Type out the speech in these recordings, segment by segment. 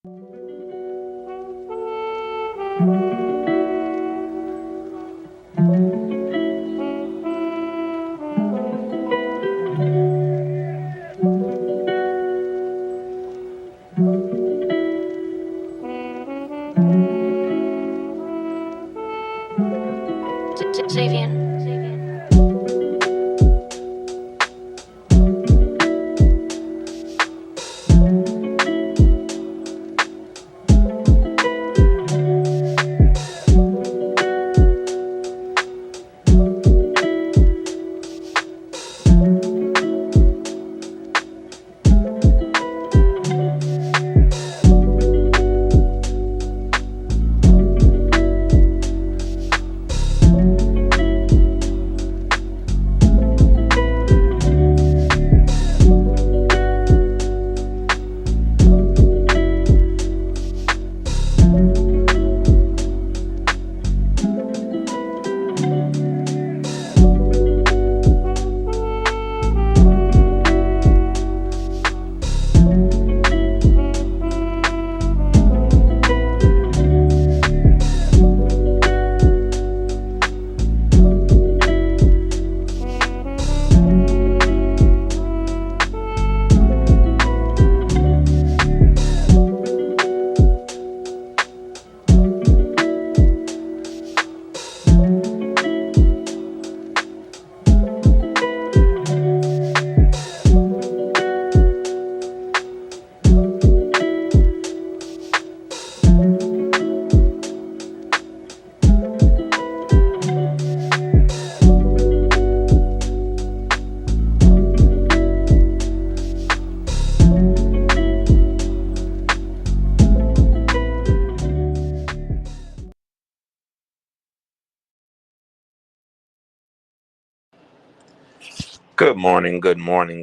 Xavier.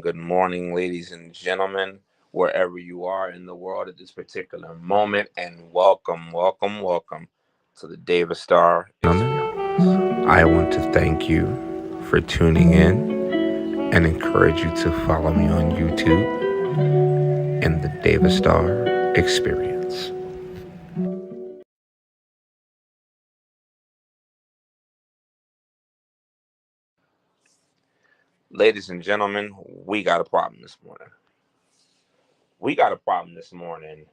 Good morning, ladies and gentlemen, wherever you are in the world at this particular moment, and welcome to the Davis Star Experience. I want to thank you for tuning in and encourage you to follow me on YouTube in the Davis Star Experience. Ladies and gentlemen, we got a problem this morning.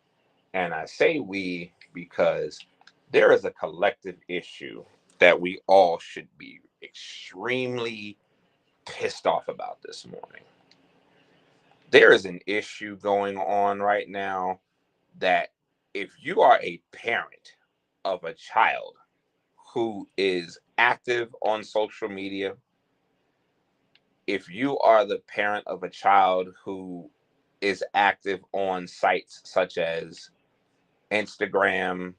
And I say we because there is a collective issue that we all should be extremely pissed off about this morning. There is an issue going on right now that if you are a parent of a child who is active on social media, if you are the parent of a child who is active on sites such as Instagram,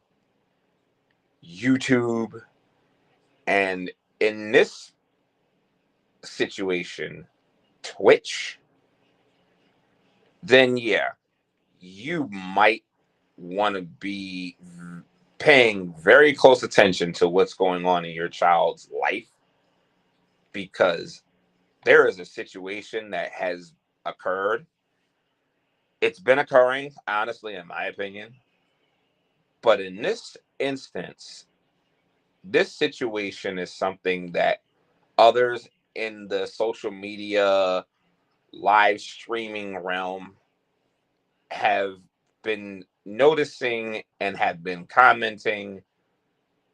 YouTube, and in this situation, Twitch, then yeah, you might want to be paying very close attention to what's going on in your child's life, because there is a situation that has occurred. It's been occurring, honestly, in my opinion. But in this instance, this situation is something that others in the social media live streaming realm have been noticing and have been commenting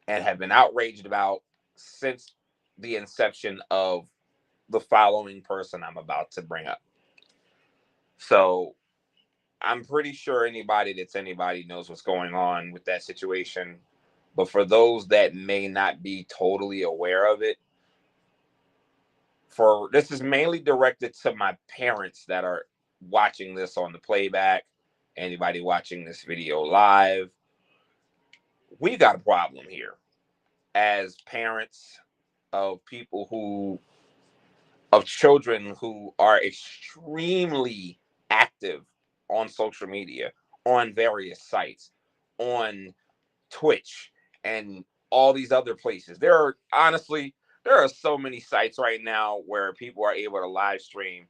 and have been outraged about since the inception of the following person I'm about to bring up. So I'm pretty sure anybody knows what's going on with that situation. But for those that may not be totally aware of it, for this is mainly directed to my parents that are watching this on the playback, anybody watching this video live. We got a problem here as parents of of children who are extremely active on social media, on various sites, on Twitch, and all these other places. There are so many sites right now where people are able to live stream.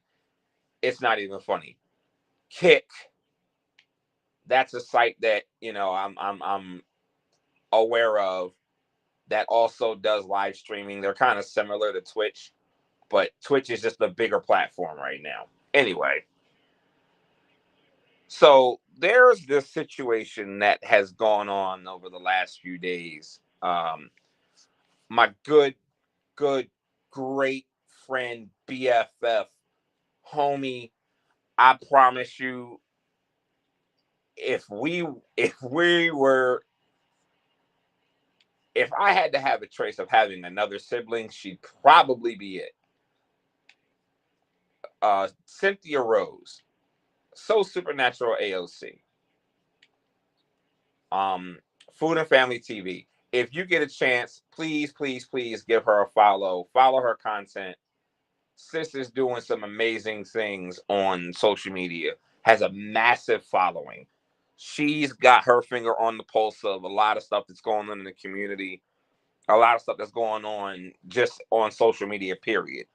It's not even funny. Kick, that's a site that, you know, I'm aware of that also does live streaming. They're kind of similar to Twitch, but Twitch is just a bigger platform right now. Anyway, so there's this situation that has gone on over the last few days. My good, great friend, BFF, homie, I promise you, if we if we were if I had to have a choice of having another sibling, she'd probably be it. Cynthia Rose, So Supernatural AOC, um, Food and Family TV. If you get a chance, please, please, please give her a follow. Follow her content. Sis is doing some amazing things on social media. Has a massive following. She's got her finger on the pulse of a lot of stuff that's going on in the community, a lot of stuff that's going on just on social media. Period.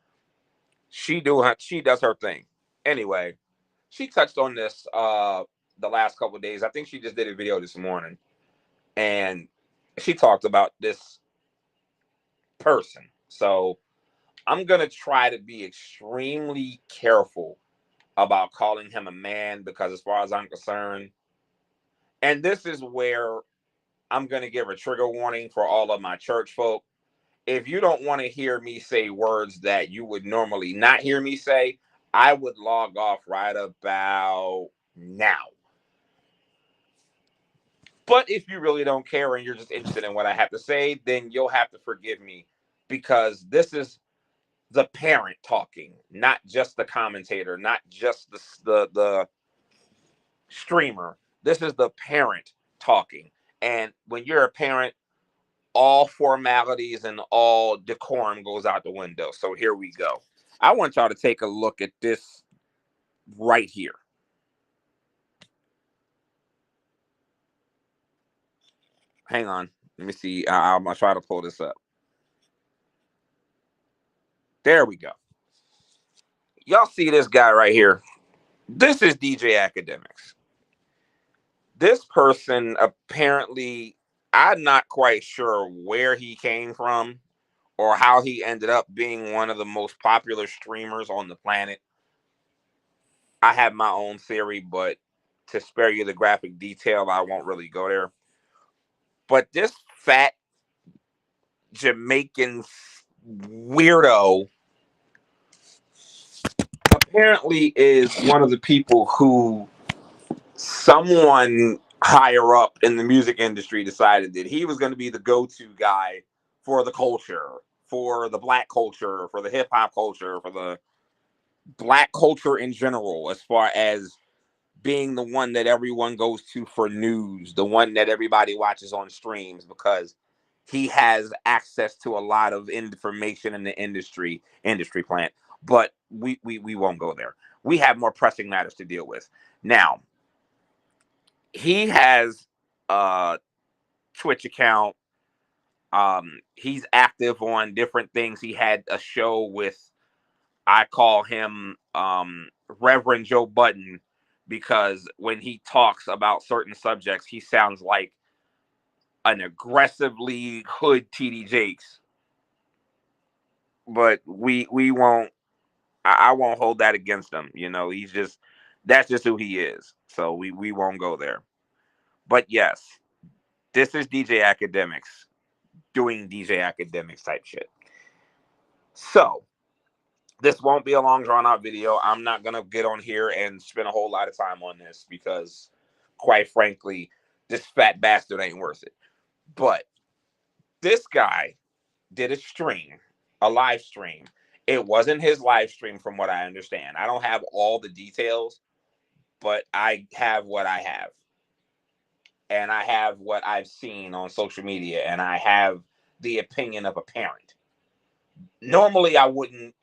She does her thing. Anyway, she touched on this the last couple of days. I think she just did a video this morning, and she talked about this person. So I'm gonna try to be extremely careful about calling him a man because, as far as I'm concerned, and this is where I'm gonna give a trigger warning for all of my church folk. If you don't want to hear me say words that you would normally not hear me say, I would log off right about now. But if you really don't care and you're just interested in what I have to say, then you'll have to forgive me because this is the parent talking, not just the commentator, not just the streamer. This is the parent talking. And when you're a parent, all formalities and all decorum goes out the window. So here we go. I want y'all to take a look at this right here. Hang on. Let me see. I'm going to try to pull this up. There we go. Y'all see this guy right here? This is DJ Academics. This person apparently, I'm not quite sure where he came from or how he ended up being one of the most popular streamers on the planet. I have my own theory, but to spare you the graphic detail, I won't really go there. But this fat Jamaican weirdo apparently is one of the people who someone higher up in the music industry decided that he was going to be the go-to guy for the culture, for the black culture, for the hip-hop culture, for the black culture in general, as far as being the one that everyone goes to for news, the one that everybody watches on streams, because he has access to a lot of information in the industry plant. But we won't go there. We have more pressing matters to deal with. Now, he has a Twitch account. He's active on different things. He had a show with, I call him Reverend Joe Budden, because when he talks about certain subjects, he sounds like an aggressively hood TD Jakes. But we won't. I won't hold that against him. You know, he's just, that's just who he is. So we won't go there. But yes, this is DJ Academics doing DJ Academics type shit. So this won't be a long drawn out video. I'm not gonna get on here and spend a whole lot of time on this because, quite frankly, this fat bastard ain't worth it. But this guy did a live stream. It wasn't his live stream, from what I understand. I don't have all the details, but I have what I have. And I have what I've seen on social media, and I have the opinion of a parent. Normally, I wouldn't,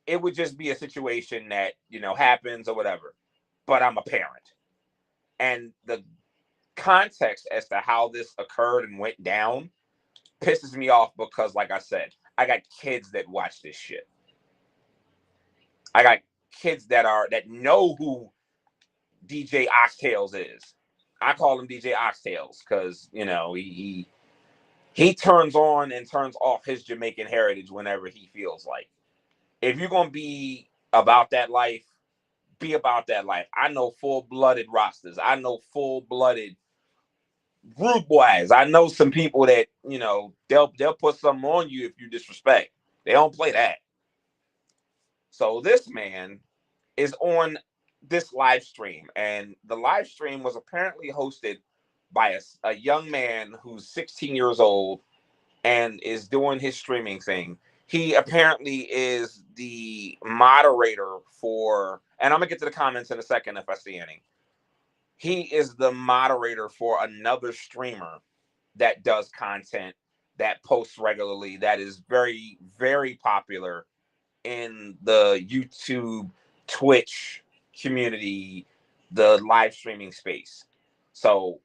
it would just be a situation that, happens or whatever. But I'm a parent. And the context as to how this occurred and went down pisses me off because, like I said, I got kids that watch this shit. I got kids that know who DJ Oxtails is. I call him DJ Oxtails because he turns on and turns off his Jamaican heritage whenever he feels like. If you're gonna be about that life, be about that life. I know full-blooded rosters. I know full-blooded rude boys. I know some people that they'll put something on you if you disrespect. They don't play that. So this man is on this live stream, and the live stream was apparently hosted by a young man who's 16 years old and is doing his streaming thing. He apparently is the moderator for, and I'm gonna get to the comments in a second if I see any. He is the moderator for another streamer that does content, that posts regularly, that is very, very popular in the YouTube, Twitch community, the live streaming space. So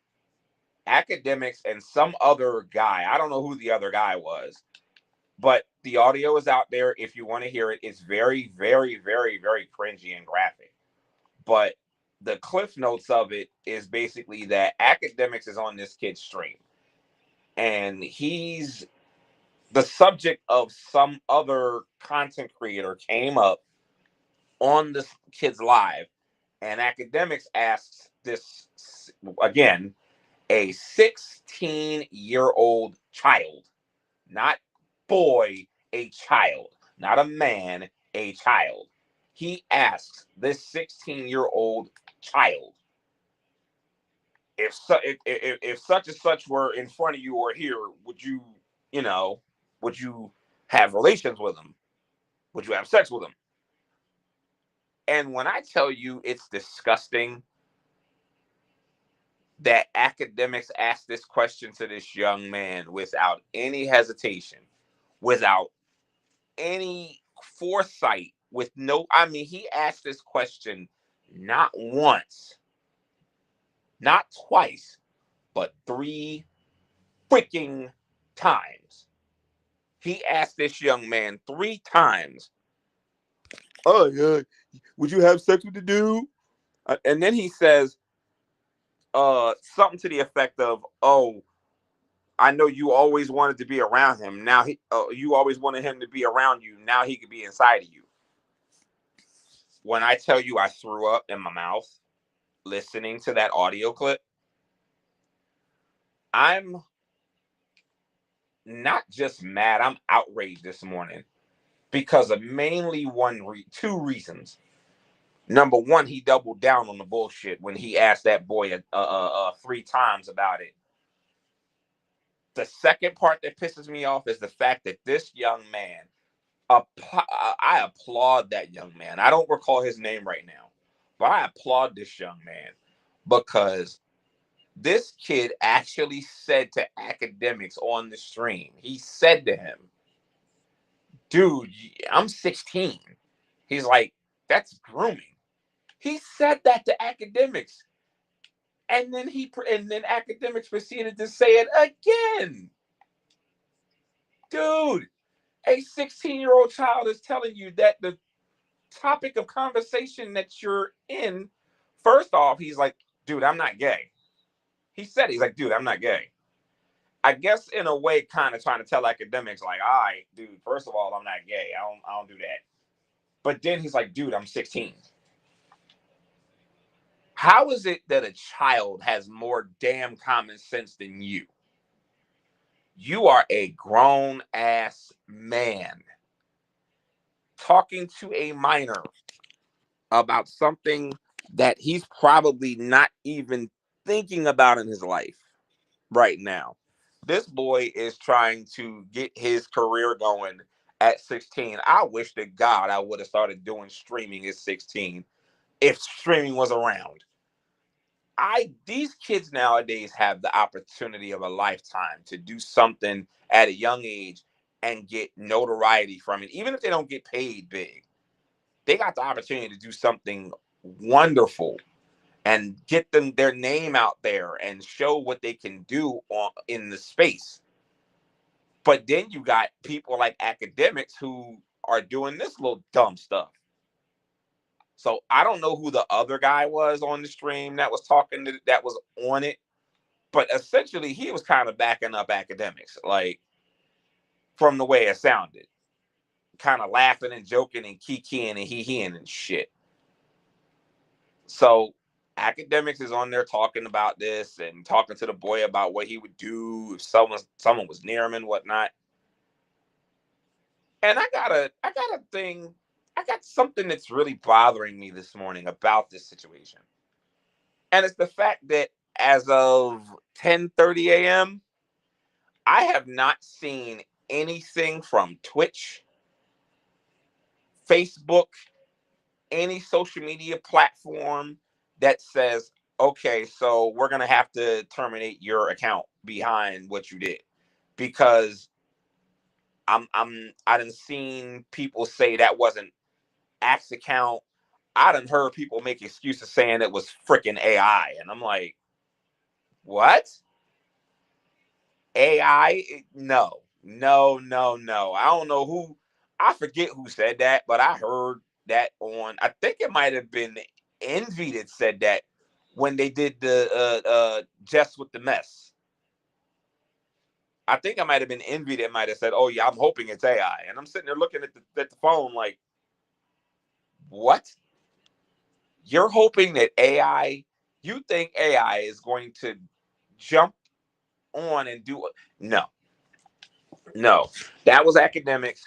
Academics and some other guy, I don't know who the other guy was, but the audio is out there if you want to hear it. It's very, very, very, very cringy and graphic. But the cliff notes of it is basically that Academics is on this kid's stream, and he's the subject of some other content creator came up on this kid's live, and Academics asks this again, a 16-year-old child, not boy, a child, not a man, a child. He asks this 16-year-old child, if such and such were in front of you or here, you know, would you have relations with him? Would you have sex with him? And when I tell you it's disgusting that Academics asked this question to this young man without any hesitation, without any foresight, with no, I mean, he asked this question not once, not twice, but three freaking times. He asked this young man three times, "Oh, yeah, would you have sex with the dude?" And then he says, something to the effect of, "Oh, I know you always wanted to be around him. Now you always wanted him to be around you. Now he could be inside of you." When I tell you I threw up in my mouth listening to that audio clip, I'm not just mad, I'm outraged this morning because of mainly two reasons. Number one, he doubled down on the bullshit when he asked that boy three times about it. The second part that pisses me off is the fact that this young man, I applaud that young man. I don't recall his name right now, but I applaud this young man because this kid actually said to Academics on the stream, he said to him, "Dude, I'm 16." He's like, "That's grooming." He said that to Academics. And then Academics proceeded to say it again. Dude, a 16-year-old child is telling you that the topic of conversation that you're in, first off, he's like, "Dude, I'm not gay." He said, he's like, "Dude, I'm not gay." I guess in a way, kind of trying to tell Academics, like, "All right, dude, first of all, I'm not gay. I don't do that." But then he's like, "Dude, I'm 16." How is it that a child has more damn common sense than you? You are a grown ass man talking to a minor about something that he's probably not even thinking about in his life right now. This boy is trying to get his career going at 16. I wish to God I would have started doing streaming at 16 if streaming was around. These kids nowadays have the opportunity of a lifetime to do something at a young age and get notoriety from it. Even if they don't get paid big, they got the opportunity to do something wonderful and get them their name out there and show what they can do in the space. But then you got people like Academics who are doing this little dumb stuff. So I don't know who the other guy was on the stream that was talking that was on it, but essentially he was kind of backing up academics, like from the way it sounded, kind of laughing and joking and kikiing and hee-heeing and shit. So academics is on there talking about this and talking to the boy about what he would do if someone was near him and whatnot. And I got something that's really bothering me this morning about this situation. And it's the fact that as of 10:30 a.m., I have not seen anything from Twitch, Facebook, any social media platform that says, okay, so we're gonna have to terminate your account behind what you did. Because I done seen people say that wasn't Axe account. I done heard people make excuses saying it was freaking AI. And I'm like, what? AI? No, no, no, no. I don't know who, I forget who said that, but I heard that on, I think it might have been Envy that said that when they did the Just with the Mess. I think I might have been Envy that might have said, oh, yeah, I'm hoping it's AI. And I'm sitting there looking at the phone like, what? You're hoping that AI, you think AI is going to jump on and do it? No, no. That was academics.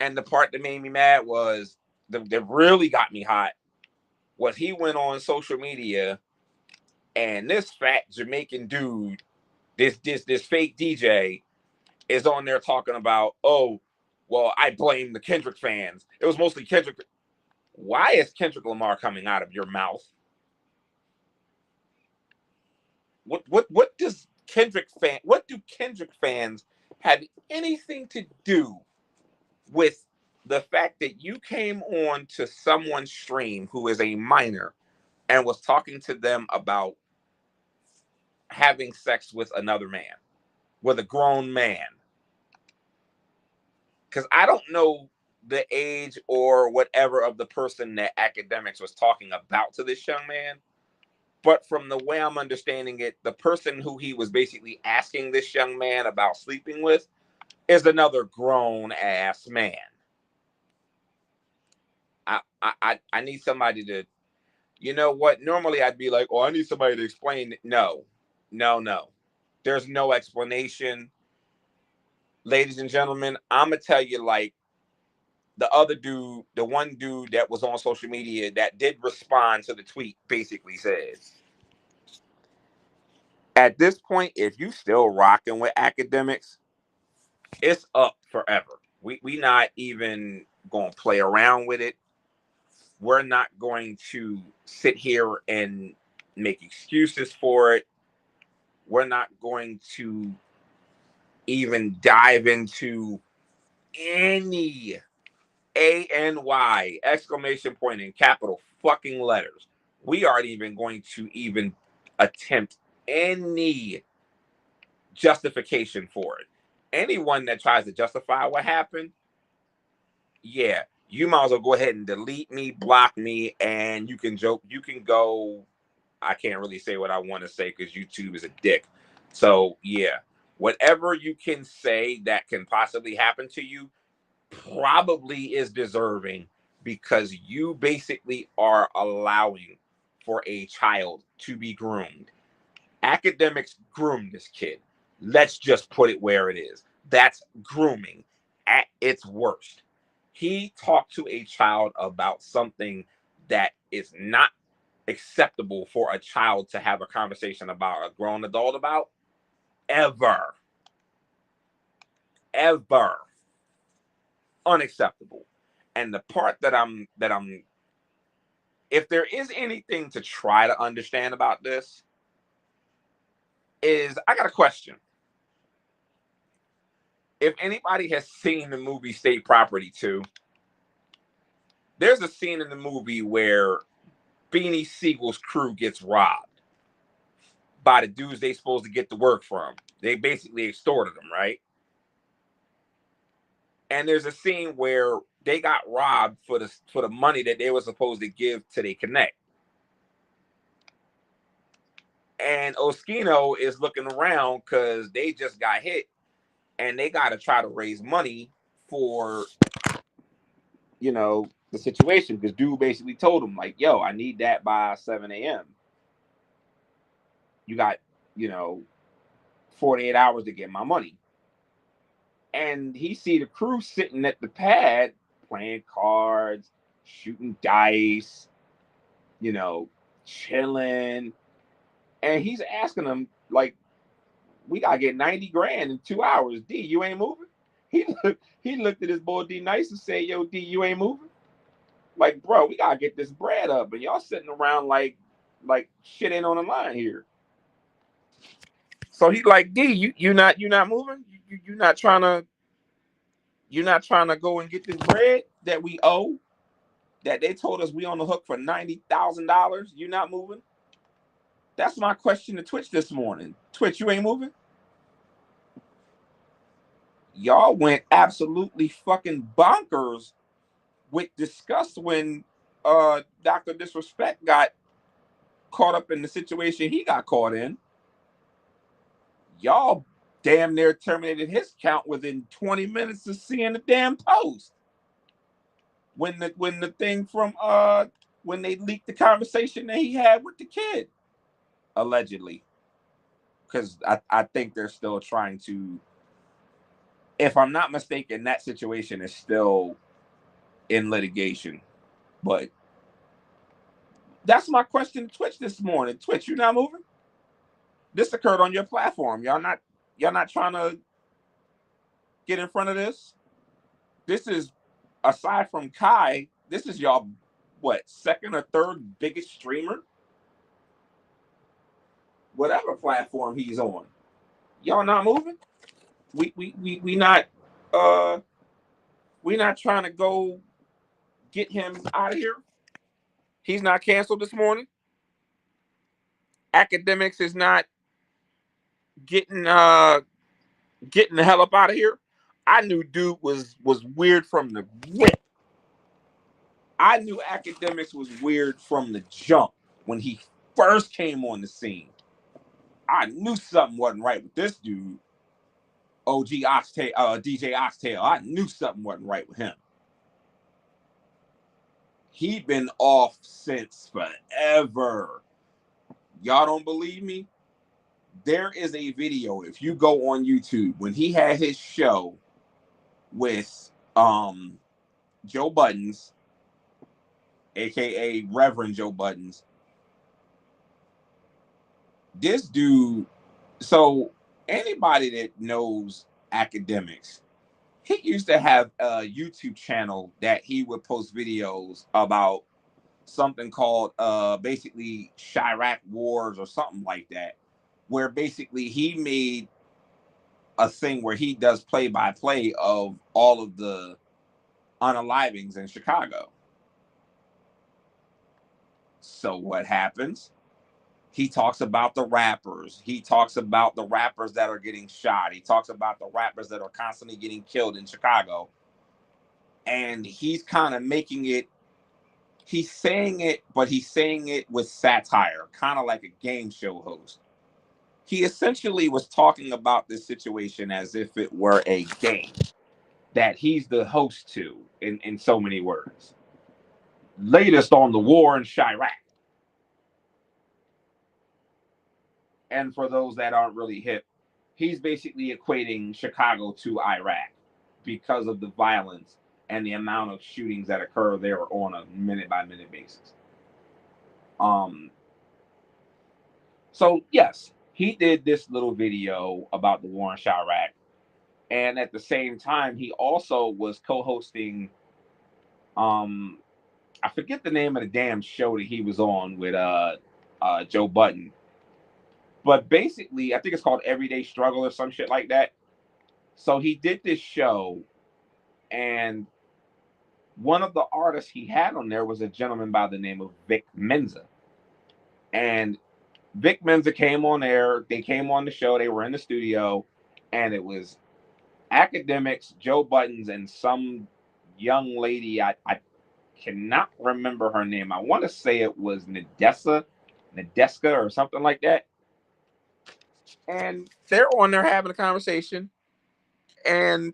And the part that made me mad was that really got me hot was he went on social media and this fat Jamaican dude, this fake DJ, is on there talking about, oh, well, I blame the Kendrick fans. It was mostly Kendrick. Why is Kendrick Lamar coming out of your mouth? What does what do Kendrick fans have anything to do with the fact that you came on to someone's stream who is a minor and was talking to them about having sex with another man, with a grown man? Because I don't know the age or whatever of the person that academics was talking about to this young man. But from the way I'm understanding it, the person who he was basically asking this young man about sleeping with is another grown ass man. I need somebody to, you know what? Normally I'd be like, oh, I need somebody to explain it. No, no, no. There's no explanation. Ladies and gentlemen, I'm gonna tell you like the other dude, the one dude that was on social media that did respond to the tweet basically says, at this point, if you still rocking with academics, it's up forever. We not even gonna play around with it. We're not going to sit here and make excuses for it. We're not going to even dive into any ANY exclamation point in capital fucking letters. We aren't even going to even attempt any justification for it. Anyone that tries to justify what happened, yeah, you might as well go ahead and delete me, block me, and you can joke. You can go. I can't really say what I want to say because YouTube is a dick. So yeah, whatever you can say that can possibly happen to you probably is deserving because you basically are allowing for a child to be groomed. Academics groomed this kid. Let's just put it where it is. That's grooming at its worst. He talked to a child about something that is not acceptable for a child to have a conversation about a grown adult about ever. Ever. Unacceptable. And the part that I'm if there is anything to try to understand about this is I got a question. If anybody has seen the movie State Property 2, there's a scene in the movie where Beanie Siegel's crew gets robbed by the dudes they supposed to get the work from. They basically extorted them, right? And there's a scene where they got robbed for the money that they were supposed to give to they connect. And Oskino is looking around because they just got hit and they got to try to raise money for, the situation. Because dude basically told him, like, yo, I need that by 7 a.m. You got, 48 hours to get my money. And he see the crew sitting at the pad playing cards, shooting dice, chilling. And he's asking them, like, we gotta get 90 grand in 2 hours. D, you ain't moving? He looked at his boy D Nice and said, yo, D, you ain't moving? Like, bro, we gotta get this bread up. And y'all sitting around like shit ain't on the line here. So he like, D, you not moving? You not trying to go and get this bread that we owe, that they told us we on the hook for $90,000. You not moving? That's my question to Twitch this morning. Twitch, you ain't moving? Y'all went absolutely fucking bonkers with disgust when Dr. Disrespect got caught up in the situation he got caught in. Y'all damn near terminated his count within 20 minutes of seeing the damn post. When the thing from when they leaked the conversation that he had with the kid, allegedly. Because I think they're still trying to, if I'm not mistaken, that situation is still in litigation. But that's my question to Twitch this morning. Twitch, you not moving? This occurred on your platform. Y'all not trying to get in front of this? This is, aside from Kai, this is y'all, what, second or third biggest streamer? Whatever platform he's on. Y'all not moving? We not trying to go get him out of here. He's not canceled this morning. Academics is not getting the hell up out of here. I knew dude was weird from the whip. I knew Academics was weird from the jump when he first came on the scene. I knew something wasn't right with this dude. OG Oxtail, DJ Oxtail. I knew something wasn't right with him. He'd been off since forever. Y'all don't believe me? There is a video, if you go on YouTube, when he had his show with Joe Buttons, aka Reverend Joe Buttons. This dude, so anybody that knows Academics, he used to have a YouTube channel that he would post videos about something called basically Chirac Wars or something like that, where basically he made a thing where he does play-by-play of all of the unalivings in Chicago. So what happens? He talks about the rappers. He talks about the rappers that are getting shot. He talks about the rappers that are constantly getting killed in Chicago. And he's kind of making it, he's saying it, but he's saying it with satire, kind of like a game show host. He essentially was talking about this situation as if it were a game that he's the host to, in so many words. Latest on the war in Chirac. And for those that aren't really hip, he's basically equating Chicago to Iraq because of the violence and the amount of shootings that occur there on a minute-by-minute basis. So yes, he did this little video about the war in Chirac, and at the same time, he also was co-hosting. I forget the name of the damn show that he was on with Joe Budden. But basically, I think it's called Everyday Struggle or some shit like that. So he did this show, and one of the artists he had on there was a gentleman by the name of Vic Mensa. And Vic Mensa came on there. They came on the show. They were in the studio, and it was Academics, Joe Buttons, and some young lady. I cannot remember her name. I want to say it was Nadeska or something like that. And they're on there having a conversation, and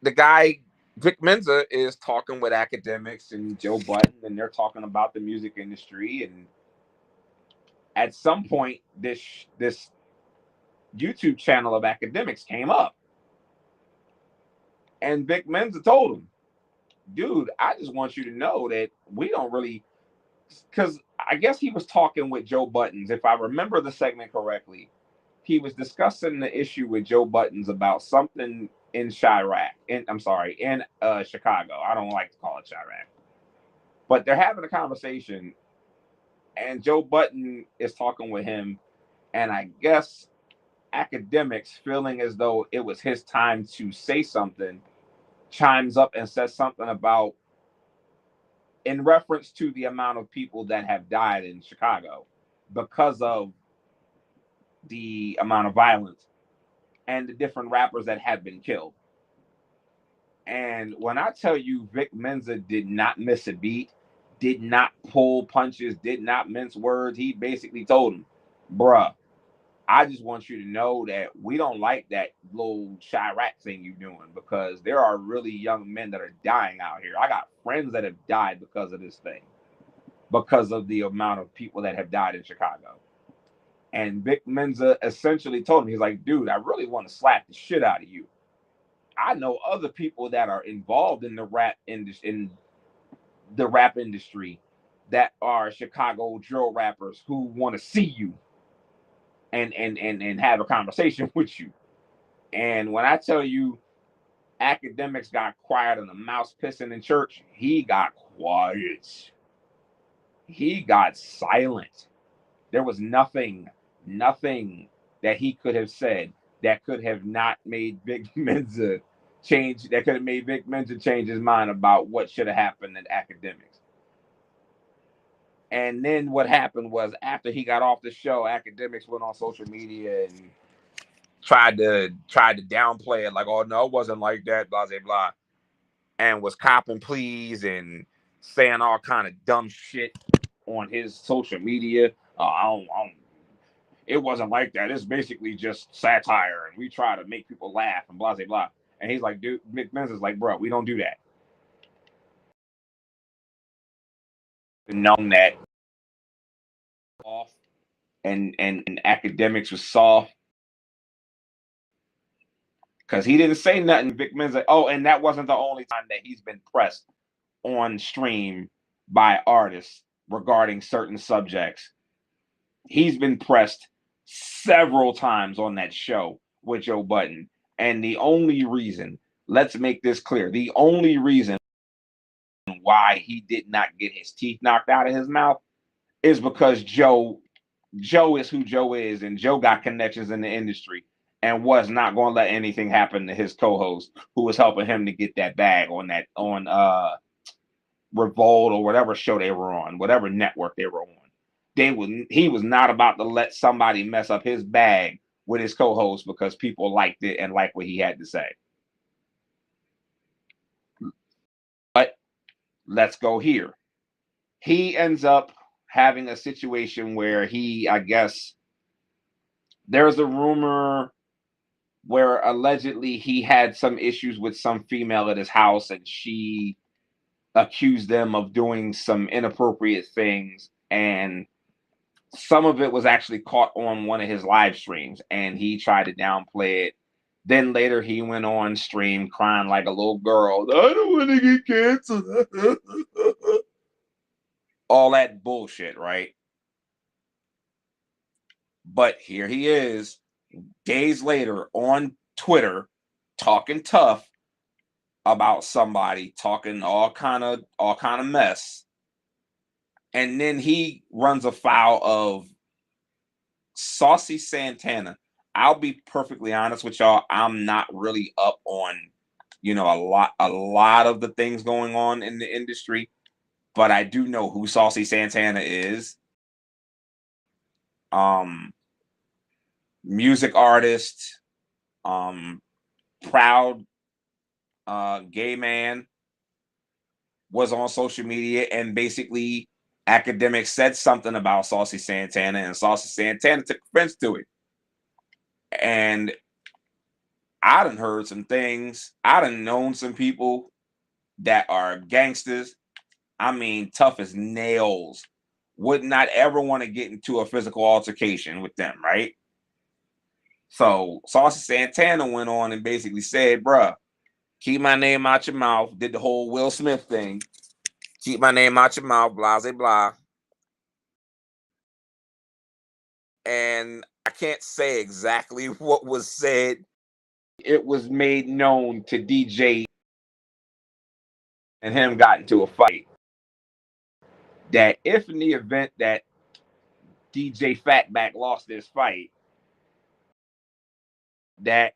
the guy Vic Mensa is talking with academics and Joe Budden, and they're talking about the music industry. And at some point, this YouTube channel of academics came up, and Vic Mensa told him, "Dude, I just want you to know that we don't really." Because I guess he was talking with Joe Buttons, if I remember the segment correctly. He was discussing the issue with Joe Buttons about something in Chirac. In Chicago. I don't like to call it Chirac. But they're having a conversation, and Joe Budden is talking with him, and I guess academics, feeling as though it was his time to say something, chimes up and says something about, in reference to the amount of people that have died in Chicago because of the amount of violence and the different rappers that have been killed. And when I tell you Vic Mensa did not miss a beat, did not pull punches, did not mince words, he basically told him, bruh, I just want you to know that we don't like that little Chirac thing you're doing, because there are really young men that are dying out here. I got friends that have died because of this thing, because of the amount of people that have died in Chicago. And Vic Mensa essentially told him, he's like, dude, I really want to slap the shit out of you. I know other people that are involved in the rap industry that are Chicago drill rappers who want to see you and have a conversation with you. And when I tell you academics got quiet and the mouse pissing in church, he got quiet. He got silent. There was nothing that he could have said that could have not made Vic Mensa change, that could have made Vic Mensa change his mind about what should have happened in academics. And then what happened was, after he got off the show, academics went on social media and tried to downplay it, like, oh no, it wasn't like that, blah blah blah, and was copping pleas and saying all kind of dumb shit on his social media. It wasn't like that. It's basically just satire, and we try to make people laugh and blah blah blah. And he's like, dude, Vic Mensa is like, bro, we don't do that. Known that off and academics was soft, because he didn't say nothing. Vic Mensa. Oh, and that wasn't the only time that he's been pressed on stream by artists regarding certain subjects. He's been pressed several times on that show with Joe Budden. And the only reason, let's make this clear, the only reason why he did not get his teeth knocked out of his mouth is because Joe is who Joe is, and Joe got connections in the industry and was not going to let anything happen to his co-host, who was helping him to get that bag on Revolt or whatever show they were on, whatever network they were on. He was not about to let somebody mess up his bag with his co-host because people liked it and liked what he had to say. But let's go here. He ends up having a situation where I guess there's a rumor where allegedly he had some issues with some female at his house, and she accused them of doing some inappropriate things, and some of it was actually caught on one of his live streams, and he tried to downplay it. Then later he went on stream crying like a little girl, I don't want to get canceled. All that bullshit, right? But here he is days later on Twitter talking tough about somebody, talking all kind of mess. And then he runs afoul of Saucy Santana. I'll be perfectly honest with y'all, I'm not really up on, a lot of the things going on in the industry, but I do know who Saucy Santana is. Music artist, proud gay man, was on social media, and basically Academics said something about Saucy Santana, and Saucy Santana took offense to it. And I done heard some things. I done known some people that are gangsters. I mean, tough as nails. Would not ever want to get into a physical altercation with them, right? So Saucy Santana went on and basically said, bruh, keep my name out your mouth. Did the whole Will Smith thing. Keep my name out your mouth, blah, blah, blah. And I can't say exactly what was said. It was made known to DJ and him got into a fight. That if in the event that DJ Fatback lost this fight, that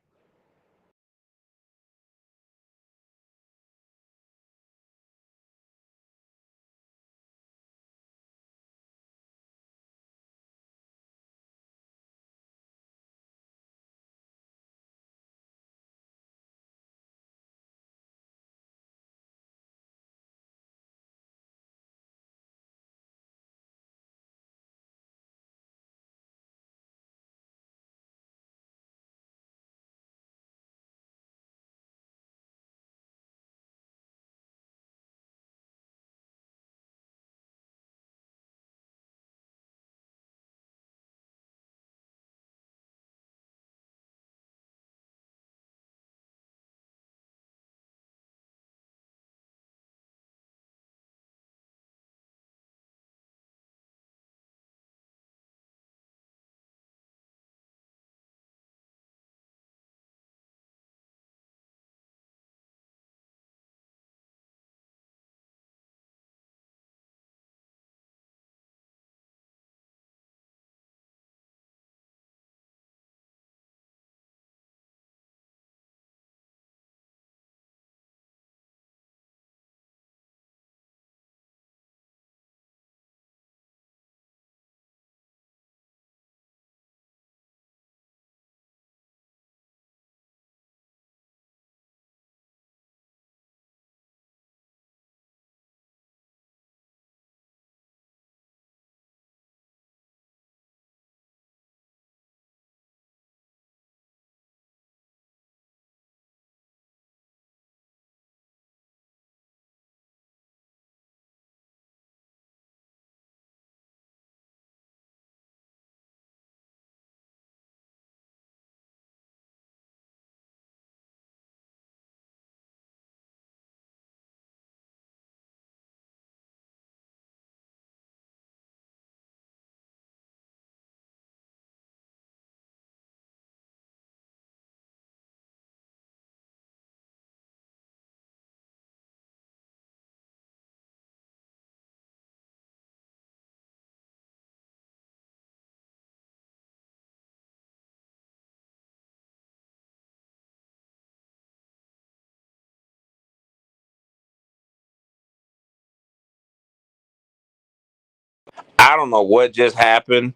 I don't know what just happened.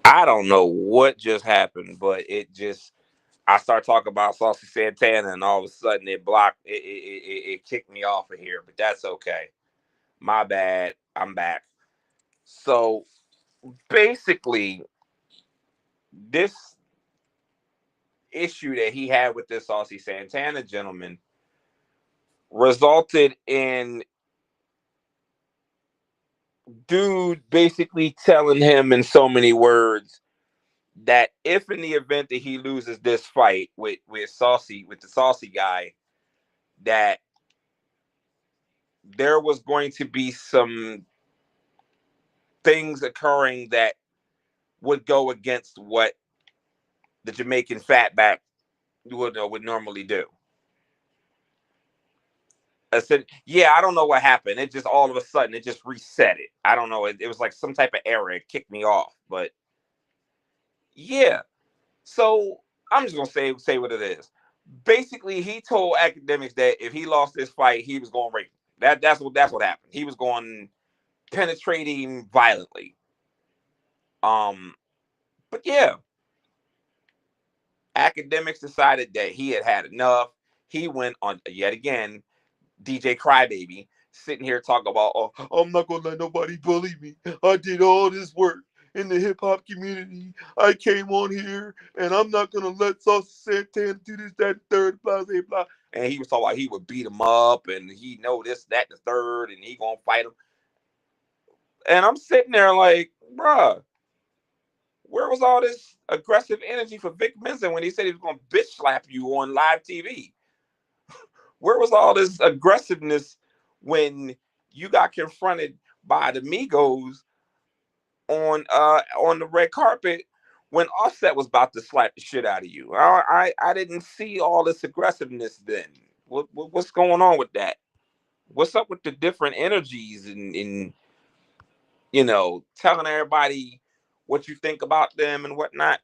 I don't know what just happened, but it just I start talking about Saucy Santana, and all of a sudden it blocked it kicked me off of here, but that's okay. My bad. I'm back. So basically, this issue that he had with this Saucy Santana gentleman resulted in dude basically telling him in so many words that if in the event that he loses this fight with the Saucy guy, that there was going to be some things occurring that would go against what the Jamaican fatback would normally do. I said, yeah, I don't know what happened. It just all of a sudden it just reset it. I don't know. It was like some type of error. It kicked me off. But yeah. So I'm just gonna say what it is. Basically, he told Academics that if he lost this fight, he was going to rape him. That's what happened. He was going penetrating violently. But yeah, Academics decided that he had had enough. He went on yet again DJ Crybaby sitting here talking about, oh, I'm not gonna let nobody bully me. I did all this work in the hip hop community. I came on here and I'm not gonna let Saucy Santana do this, that, and third, blah, blah, blah. And he was talking about he would beat him up and he know this, that, the third, and he gonna fight him. And I'm sitting there like, bruh, where was all this aggressive energy for Vic Mensa when he said he was gonna bitch slap you on live TV? Where was all this aggressiveness when you got confronted by the Migos on the red carpet when Offset was about to slap the shit out of you? I didn't see all this aggressiveness then. What's going on with that? What's up with the different energies and telling everybody what you think about them and whatnot?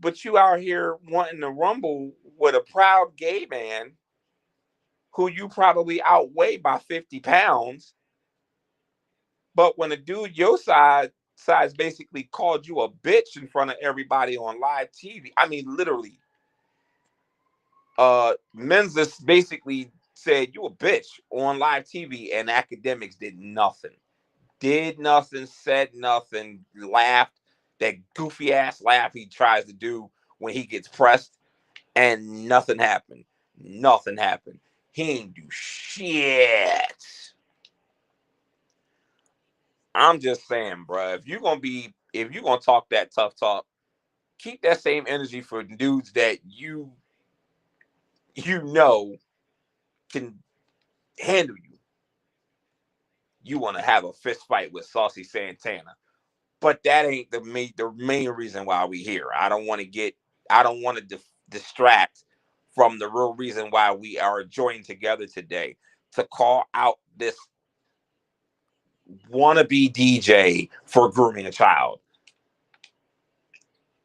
But you out here wanting to rumble with a proud gay man who you probably outweigh by 50 pounds. But when a dude your size basically called you a bitch in front of everybody on live TV, I mean, literally, Menzies basically said you a bitch on live TV, and Academics did nothing. Did nothing, said nothing, laughed. That goofy ass laugh he tries to do when he gets pressed, and nothing happened. Nothing happened. He ain't do shit. I'm just saying, bro. If you're gonna talk that tough talk, keep that same energy for dudes that you know can handle you. You want to have a fist fight with Saucy Santana, but that ain't the main reason why we here. I don't want to distract from the real reason why we are joined together today to call out this wannabe DJ for grooming a child.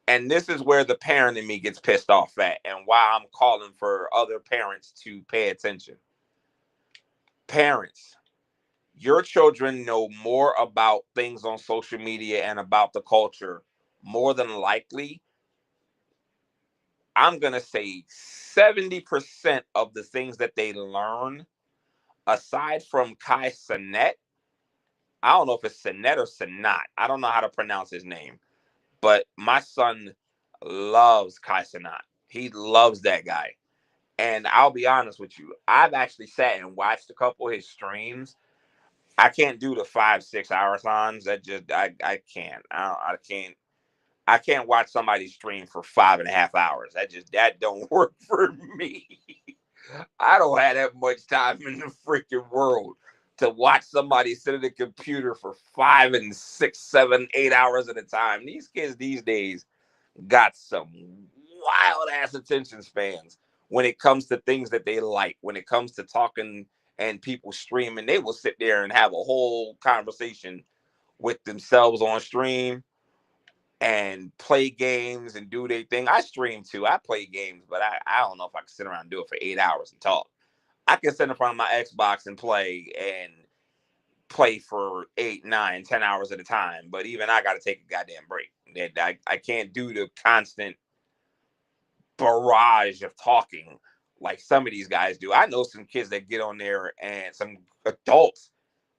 And this is where the parent in me gets pissed off at, and why I'm calling for other parents to pay attention. Parents, your children know more about things on social media and about the culture. More than likely, I'm going to say 70% of the things that they learn, aside from Kai Sinet, I don't know if it's Sinet or Sinat. I don't know how to pronounce his name, but my son loves Kai Sinet. He loves that guy. And I'll be honest with you, I've actually sat and watched a couple of his streams. I can't do the 5-6 hour That just I can't. I can't watch somebody stream for 5.5 hours. That don't work for me. I don't have that much time in the freaking world to watch somebody sit at a computer for 5 and 6, 7, 8 hours at a time. These kids these days got some wild ass attention spans when it comes to things that they like. When it comes to talking and people streaming, they will sit there and have a whole conversation with themselves on stream and play games and do their thing. I stream too. I play games, but I don't know if I can sit around and do it for 8 hours and talk. I can sit in front of my Xbox and play for 8, 9, 10 hours at a time. But even I got to take a goddamn break. I can't do the constant barrage of talking like some of these guys do. I know some kids that get on there and some adults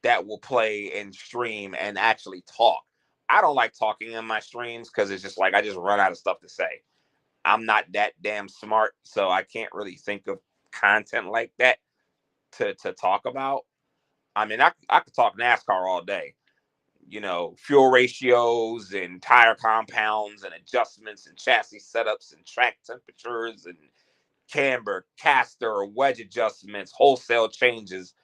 that will play and stream and actually talk. I don't like talking in my streams because it's just like I just run out of stuff to say. I'm not that damn smart, so I can't really think of content like that to talk about. I mean, I could talk NASCAR all day, fuel ratios and tire compounds and adjustments and chassis setups and track temperatures and camber, caster, wedge adjustments, wholesale changes,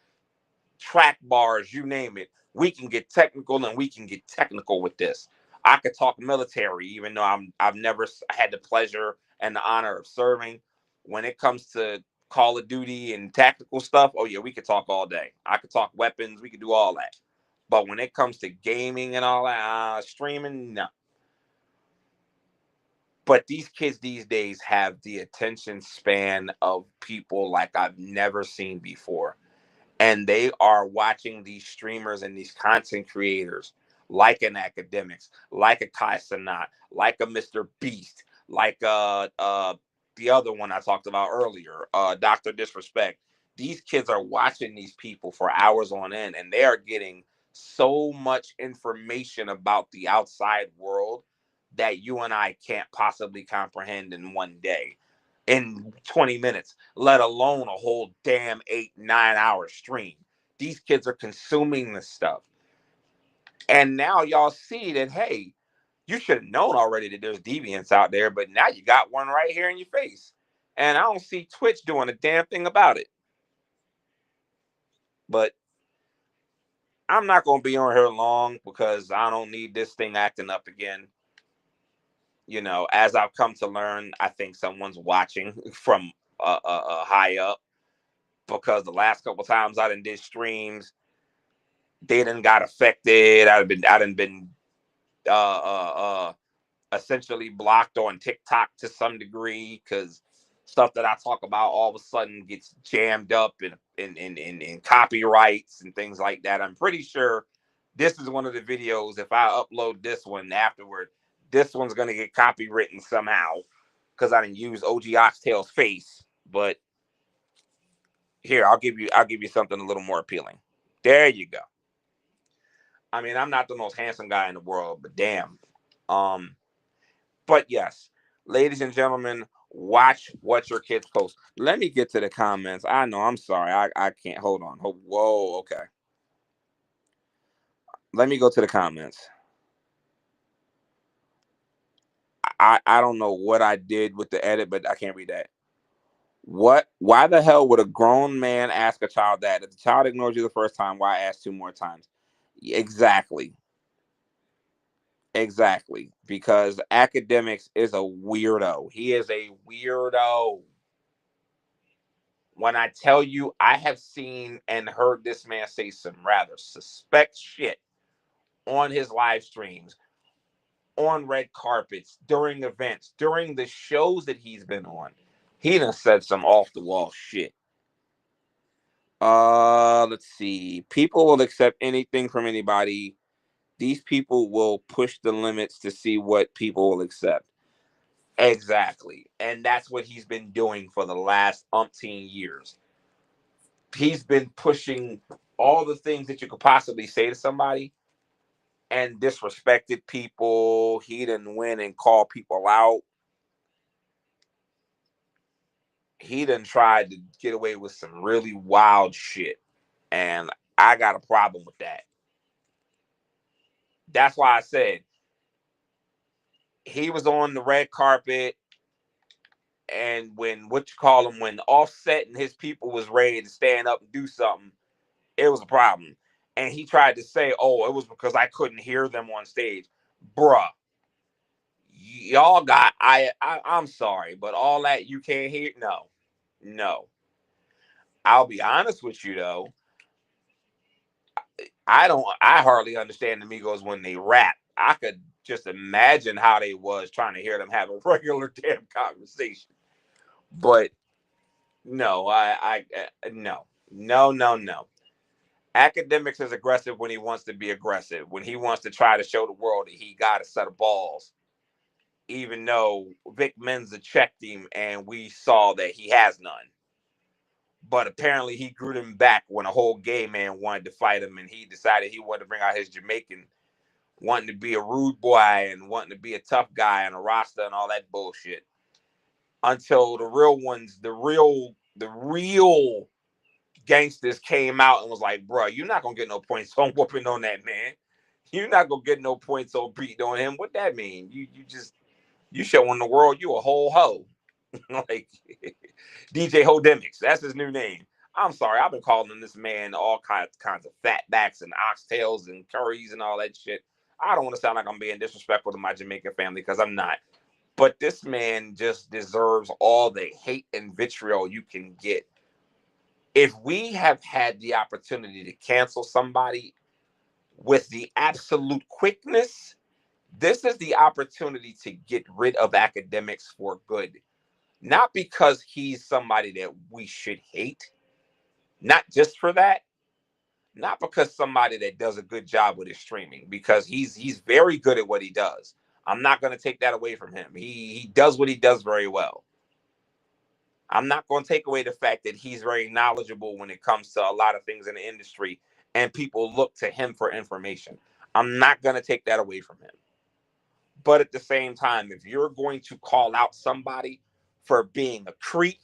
track bars, you name it. We can get technical and we can get technical with this. I could talk military, even though I've never had the pleasure and the honor of serving. When it comes to Call of Duty and tactical stuff, oh yeah, we could talk all day. I could talk weapons, we could do all that. But when it comes to gaming and all that, streaming, no. But these kids these days have the attention span of people like I've never seen before. And they are watching these streamers and these content creators like an Academics, like a Kai Sanat, like a Mr. Beast, like the other one I talked about earlier, Dr. Disrespect. These kids are watching these people for hours on end, and they are getting so much information about the outside world that you and I can't possibly comprehend in one day, in 20 minutes, let alone a whole damn 8, 9 hour stream. These kids are consuming this stuff. And now y'all see that, hey, you should have known already that there's deviants out there, but now you got one right here in your face. And I don't see Twitch doing a damn thing about it. But I'm not going to be on here long because I don't need this thing acting up again. You know, as I've come to learn, I think someone's watching from high up, because the last couple times I did streams, they done got affected. I done been uh, uh, uh, essentially blocked on TikTok to some degree, because stuff that I talk about all of a sudden gets jammed up in copyrights and things like that. I'm pretty sure this is one of the videos. If I upload this one afterward, this one's gonna get copywritten somehow because I didn't use OG Oxtail's face. But here, I'll give you something a little more appealing. There you go. I mean, I'm not the most handsome guy in the world, but damn. Um, But yes, ladies and gentlemen, watch what your kids post. Let me get to the comments. I know, I'm sorry. I can't. Hold on. Whoa, okay. Let me go to the comments. I don't know what I did with the edit, but I can't read that. What? Why the hell would a grown man ask a child that? If the child ignores you the first time, why ask two more times? Exactly. Exactly. Because academics is a weirdo. He is a weirdo. When I tell you, I have seen and heard this man say some rather suspect shit on his live streams, on red carpets, during events, during the shows that he's been on. He done said some off the wall shit. Let's see. People will accept anything from anybody. These people will push the limits to see what people will accept. Exactly. And that's what he's been doing for the last umpteen years. He's been pushing all the things that you could possibly say to somebody and disrespected people. He didn't win and call people out. He done tried to get away with some really wild shit. And I got a problem with that. That's why I said he was on the red carpet, and when when Offset and his people was ready to stand up and do something, it was a problem. And he tried to say, oh, it was because I couldn't hear them on stage. Bruh, y'all got I'm sorry, but all that you can't hear, no. I'll be honest with you though. I hardly understand the Migos when they rap. I could just imagine how they was trying to hear them have a regular damn conversation. But no, no. Academics is aggressive when he wants to be aggressive, when he wants to try to show the world that he got a set of balls, even though Vic Menza checked him and we saw that he has none. But apparently he grew them back when a whole gay man wanted to fight him, and he decided he wanted to bring out his Jamaican, wanting to be a rude boy and wanting to be a tough guy and a Rasta and all that bullshit. Until the real ones, the real gangsters came out and was like, bro, you're not gonna get no points on whooping on that man. You're not gonna get no points on beating on him. What that mean? You showing the world you a whole hoe. Like DJ Hodemics, that's his new name. I'm sorry, I've been calling this man all kinds of fatbacks and oxtails and curries and all that shit. I don't want to sound like I'm being disrespectful to my Jamaican family because I'm not. But this man just deserves all the hate and vitriol you can get. If we have had the opportunity to cancel somebody with the absolute quickness, this is the opportunity to get rid of academics for good. Not because he's somebody that we should hate, not just for that, not because somebody that does a good job with his streaming, because he's very good at what he does. I'm not going to take that away from him. He does what he does very well. I'm not going to take away the fact that he's very knowledgeable when it comes to a lot of things in the industry and people look to him for information. I'm not going to take that away from him. But at the same time, if you're going to call out somebody for being a creep,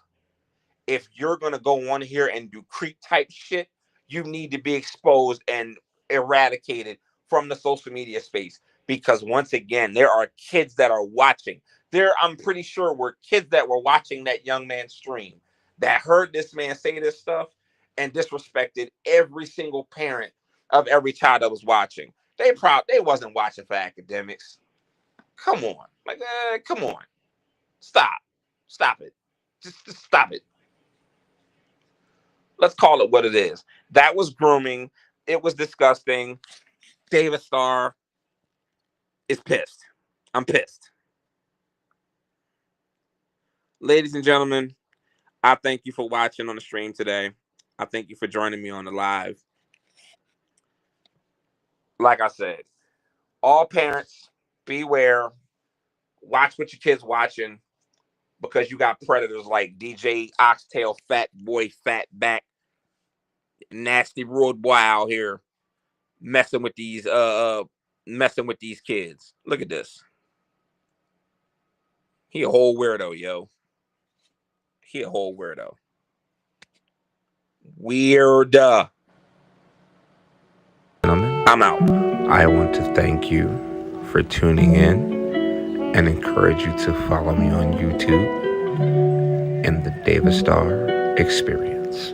if you're going to go on here and do creep type shit, you need to be exposed and eradicated from the social media space. Because once again, there are kids that are watching. I'm pretty sure were kids that were watching that young man's stream that heard this man say this stuff and disrespected every single parent of every child that was watching. They wasn't watching for academics. Come on. Like, come on. Stop it. Just stop it. Let's call it what it is. That was grooming. It was disgusting. David Starr is pissed. I'm pissed. Ladies and gentlemen, I thank you for watching on the stream today. I thank you for joining me on the live. Like I said, all parents, beware. Watch what your kids watching, because you got predators like DJ Oxtail, Fat Boy, Fat Back, Nasty Rude Boy out here messing with these kids. Look at this. He a whole weirdo, yo. He a whole weirdo. Weird. I'm out. I want to thank you for tuning in and encourage you to follow me on YouTube in the David Starr Experience.